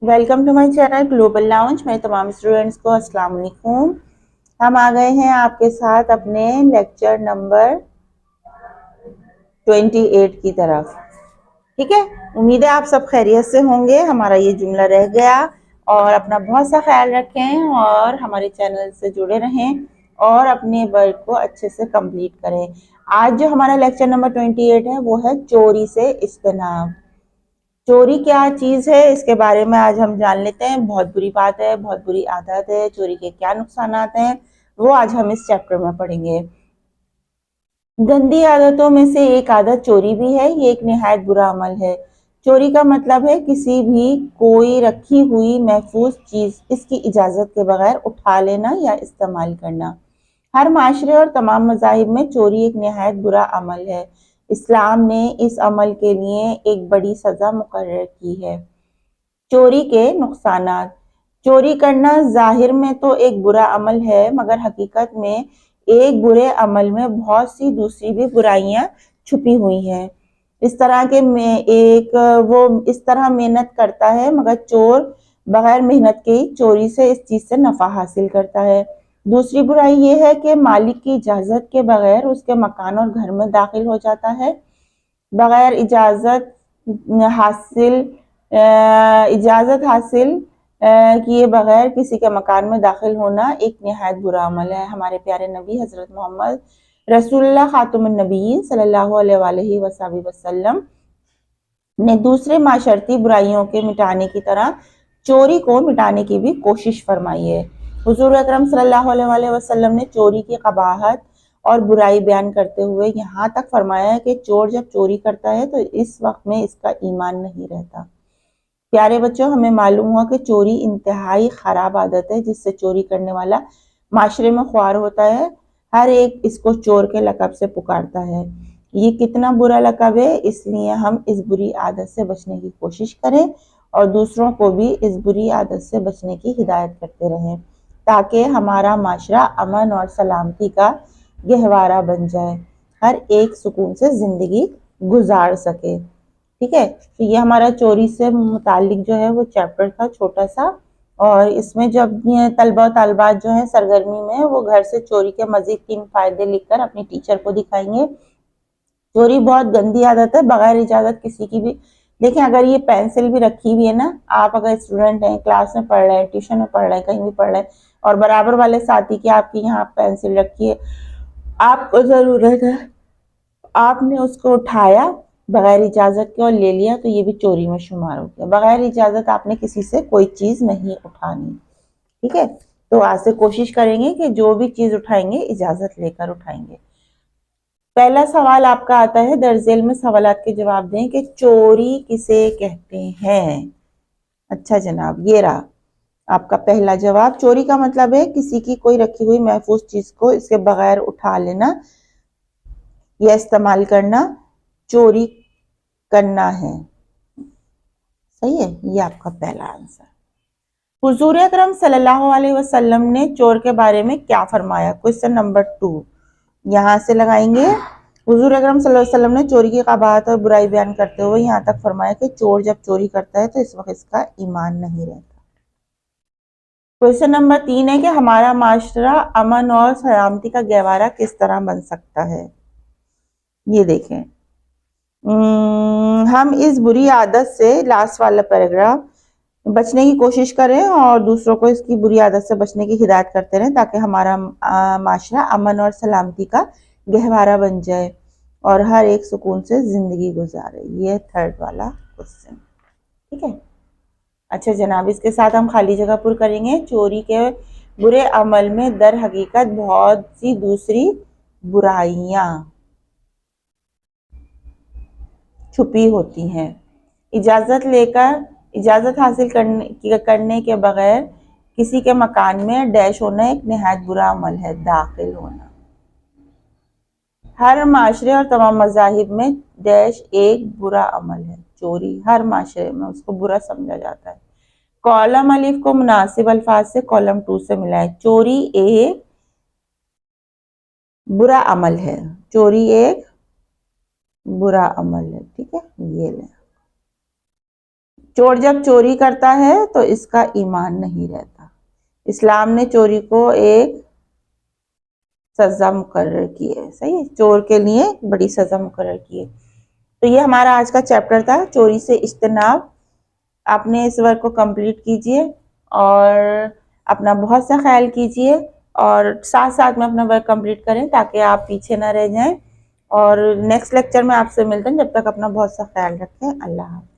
Welcome to my channel global lounge. मेरे तमाम students को अस्सलाम वालेकुम। हम आ गए हैं आपके साथ अपने लेक्चर नंबर 28 की तरफ। ठीक है, उम्मीद है आप सब खैरियत से होंगे। हमारा ये जुमला रह गया। और अपना बहुत सा ख्याल रखें और हमारे चैनल से जुड़े रहें और अपने वर्क को अच्छे से कंप्लीट करें। आज जो हमारा लेक्चर नंबर 28 है वो है चोरी से इज्तनाब। चोरी क्या चीज है इसके बारे में आज हम जान लेते हैं। बहुत बुरी बात है, बहुत बुरी आदत है। चोरी के क्या नुकसानात हैं वो आज हम इस चैप्टर में पढ़ेंगे। गंदी आदतों में से एक आदत चोरी भी है। ये एक निहायत बुरा अमल है। चोरी का मतलब है किसी भी कोई रखी हुई महफूज चीज इसकी इजाजत के बगैर उठा लेना या इस्तेमाल करना। हर माशरे और तमाम मज़ाहिब में चोरी एक निहायत बुरा अमल है। इस्लाम ने इस अमल के लिए एक बड़ी सजा मुकर्रर की है। चोरी के नुकसानात। चोरी करना जाहिर में तो एक बुरा अमल है, मगर हकीकत में एक बुरे अमल में बहुत सी दूसरी भी बुराइयां छुपी हुई हैं। इस तरह के में एक वो इस तरह मेहनत करता है, मगर चोर बगैर मेहनत के ही चोरी से इस चीज से नफा हासिल करता है। दूसरी बुराई ये है कि मालिक की इजाजत के बगैर उसके मकान और घर में दाखिल हो जाता है। बगैर हासिल इजाजत हासिल किए बगैर किसी के मकान में दाखिल होना एक निहायत बुरा अमल है। हमारे प्यारे नबी हजरत मोहम्मद रसूलुल्लाह खातमुन नबीय्यीन सल्लल्लाहु अलैहि वसल्लम ने दूसरे माशरती बुराइयों के मिटाने की तरह चोरी को मिटाने की भी कोशिश फरमाई है। हुजूर अकरम सल्लल्लाहु अलैहि वसल्लम ने चोरी की कबाहत और बुराई बयान करते हुए यहाँ तक फरमाया है कि चोर जब चोरी करता है तो इस वक्त में इसका ईमान नहीं रहता। प्यारे बच्चों, हमें मालूम हुआ कि चोरी इंतहाई खराब आदत है जिससे चोरी करने वाला माशरे में ख्वार होता है। हर एक इसको चोर के लकब से पुकारता है। ये कितना बुरा लकब है, इसलिए हम इस बुरी आदत से बचने की कोशिश करें और दूसरों को भी इस बुरी आदत से बचने की हिदायत करते रहें, ताकि हमारा माशरा अमन और सलामती का गहवारा बन जाए, हर एक सुकून से जिंदगी गुजार सके। ठीक है, तो ये हमारा चोरी से मुतालिक जो है वो चैप्टर था छोटा सा। और इसमें जब ये तलबा तालबात जो है सरगर्मी में वो घर से चोरी के मजीद 3 फायदे लिखकर अपनी टीचर को दिखाएंगे। चोरी बहुत गंदी आदत है, बगैर इजाजत किसी की भी। देखें, अगर ये पेंसिल भी रखी हुई है ना, आप अगर स्टूडेंट हैं, क्लास में पढ़ रहे हैं, ट्यूशन में पढ़ रहे हैं, कहीं भी पढ़ रहे हैं और बराबर वाले साथी की आपकी यहाँ पेंसिल रखी है, आपको जरूरत है, आपने उसको उठाया बगैर इजाजत के और ले लिया, तो ये भी चोरी में शुमार हो गया। बगैर इजाजत आपने किसी से कोई चीज नहीं उठानी। ठीक है, तो आज से कोशिश करेंगे कि जो भी चीज उठाएंगे इजाजत लेकर उठाएंगे। पहला सवाल आपका आता है, दर्जेल में सवालात के जवाब दें कि चोरी किसे कहते हैं। अच्छा जनाब, ये रहा आपका पहला जवाब। चोरी का मतलब है किसी की कोई रखी हुई महफूज चीज को इसके बगैर उठा लेना या इस्तेमाल करना चोरी करना है। सही है, ये आपका पहला आंसर। हुजूर अकरम सल्लल्लाहु अलैहि वसल्लम ने चोर के बारे में क्या फरमाया। क्वेश्चन नंबर 2 यहाँ से लगाएंगे। हुजूर अकरम सल्लल्लाहु अलैहि वसल्लम ने चोरी की कबाहत और बुराई बयान करते हुए यहाँ तक फरमाया कि चोर जब चोरी करता है तो इस वक्त इसका ईमान नहीं रहता। क्वेश्चन नंबर 3 है कि हमारा माशरा अमन और सलामती का गहवारा किस तरह बन सकता है। ये देखें, हम इस बुरी आदत से, लास्ट वाला पैराग्राफ, बचने की कोशिश करें और दूसरों को इसकी बुरी आदत से बचने की हिदायत करते रहें, ताकि हमारा माशरा अमन और सलामती का गहवारा बन जाए और हर एक सुकून से जिंदगी गुजारे। ये थर्ड वाला क्वेश्चन। ठीक है, अच्छा जनाब, इसके साथ हम खाली जगह पुर करेंगे। चोरी के बुरे अमल में दर हकीकत बहुत सी दूसरी बुराइयां छुपी होती हैं। इजाजत हासिल करने के बगैर किसी के मकान में डैश होना एक निहायत बुरा अमल है। दाखिल होना, हर माशरे और तमाम मज़ाहिब में डैश एक बुरा अमल है। चोरी हर माशरे में उसको बुरा समझा जाता है। कॉलम अलिफ को मुनासिब अल्फाज से कॉलम 2 से मिला है। चोरी एक बुरा अमल है। चोरी एक बुरा अमल है। ठीक है, ये ले چور جب چوری کرتا ہے تو اس کا ایمان نہیں رہتا. اسلام نے چوری کو ایک سزا مقرر کی ہے. صحیح ہے, چور کے لیے بڑی سزا مقرر کی ہے. تو یہ ہمارا آج کا چیپٹر تھا, چوری سے اجتناب. آپ نے اس ورک کو کمپلیٹ کیجئے اور اپنا بہت سا خیال کیجئے اور ساتھ ساتھ میں اپنا ورک کمپلیٹ کریں تاکہ آپ پیچھے نہ رہ جائیں. اور نیکسٹ لیکچر میں آپ سے ملتے ہیں. جب تک اپنا بہت سا خیال رکھیں. اللہ حافظ.